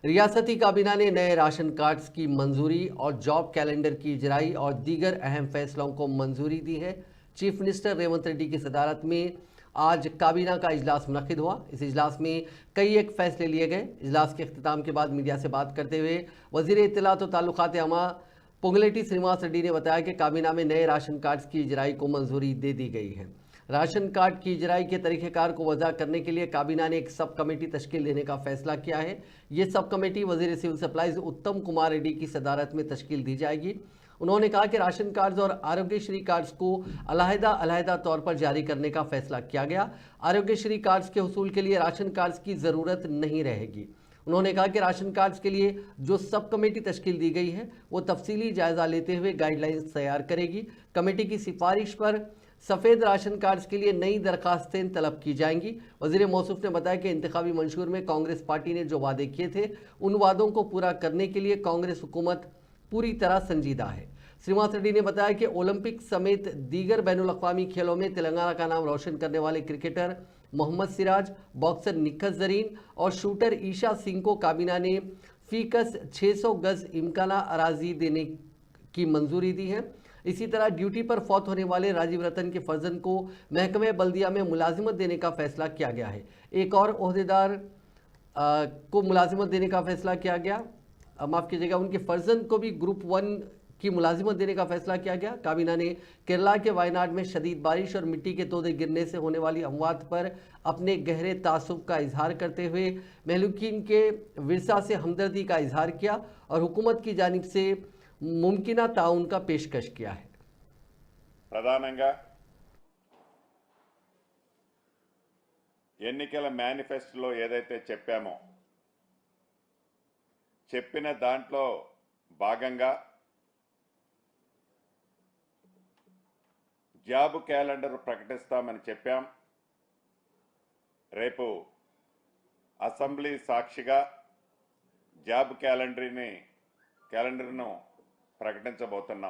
रियासती काबीना ने नए राशन कार्ड्स की मंजूरी और जॉब कैलेंडर की इजराई और दीगर अहम फैसलों को मंजूरी दी है। चीफ मिनिस्टर रेवंत रेड्डी की सदारत में आज काबीना का इजलास मुनक्किद हुआ। इस इजलास में कई एक फैसले लिए गए। इजलास के अख्तिताम के बाद मीडिया से बात करते हुए वजीर इत्तलात और ताल्लुकात आमा पोंगलेटी श्रीनिवास रेड्डी ने बताया कि काबीना में नए राशन कार्ड्स की इजराई को मंजूरी दे दी गई है। राशन कार्ड की इजराई के तरीक़ेकार को वजह करने के लिए काबीना ने एक सब कमेटी तश्कील देने का फैसला किया है। ये सब कमेटी वजीर सिविल सप्लाईज उत्तम कुमार रेड्डी की सदारत में तश्कील दी जाएगी। उन्होंने कहा कि राशन कार्ड्स और आरोग्यश्री कार्ड्स को अलहदा तौर पर जारी करने का फैसला किया गया। आरोग्यश्री कार्ड्स के हुसूल के लिए राशन कार्ड्स की ज़रूरत नहीं रहेगी। उन्होंने कहा कि राशन कार्ड्स के लिए जो सब कमेटी तश्कील दी गई है वो तफसीली जायजा लेते हुए गाइडलाइंस तैयार करेगी। कमेटी की सिफारिश पर सफ़ेद राशन कार्ड्स के लिए नई दरखास्तें तलब की जाएंगी। वज़ीर मौसूफ ने बताया कि इंतखाबी मंशूर में कांग्रेस पार्टी ने जो वादे किए थे उन वादों को पूरा करने के लिए कांग्रेस हुकूमत पूरी तरह संजीदा है। श्रीनिवास रेड्डी ने बताया कि ओलंपिक समेत दीगर बैनुल अक़वामी खेलों में तेलंगाना का नाम रोशन करने वाले क्रिकेटर मोहम्मद सिराज, बॉक्सर निखत जरीन और शूटर ईशा सिंह को काबीना ने फीकस 600 गज इम्काना अराजी देने की मंजूरी दी है। इसी तरह ड्यूटी पर फौत होने वाले राजीव रतन के फर्जन को महकमे बल्दिया में मुलाजिमत देने का फैसला किया गया है। एक और ओहदेदार को मुलाजिमत देने का फैसला किया गया, माफ़ कीजिएगा, उनके फर्जन को भी ग्रुप 1 की मुलाजिमत देने का फैसला किया गया। काबीना ने केरला के वायनाड में शदीद बारिश और मिट्टी के तोदे गिरने से होने वाली अमवात पर अपने गहरे तासुब का इजहार करते हुए महलूकीन के विरसा से हमदर्दी का इजहार किया और हुकूमत की जानिब से मुमकिना ताउन का पेशकश किया है। ప్రధానంగా ఎన్నికల మేనిఫెస్టోలో ఏదైతే చెప్పిన దాంట్లో భాగంగా జాబ్ క్యాలెండర్ ప్రకటిస్తామని చెప్పాం। రేపు అసెంబ్లీ సాక్షిగా జాబ్ క్యాలెండర్ను ప్రకటించబోతున్నాం।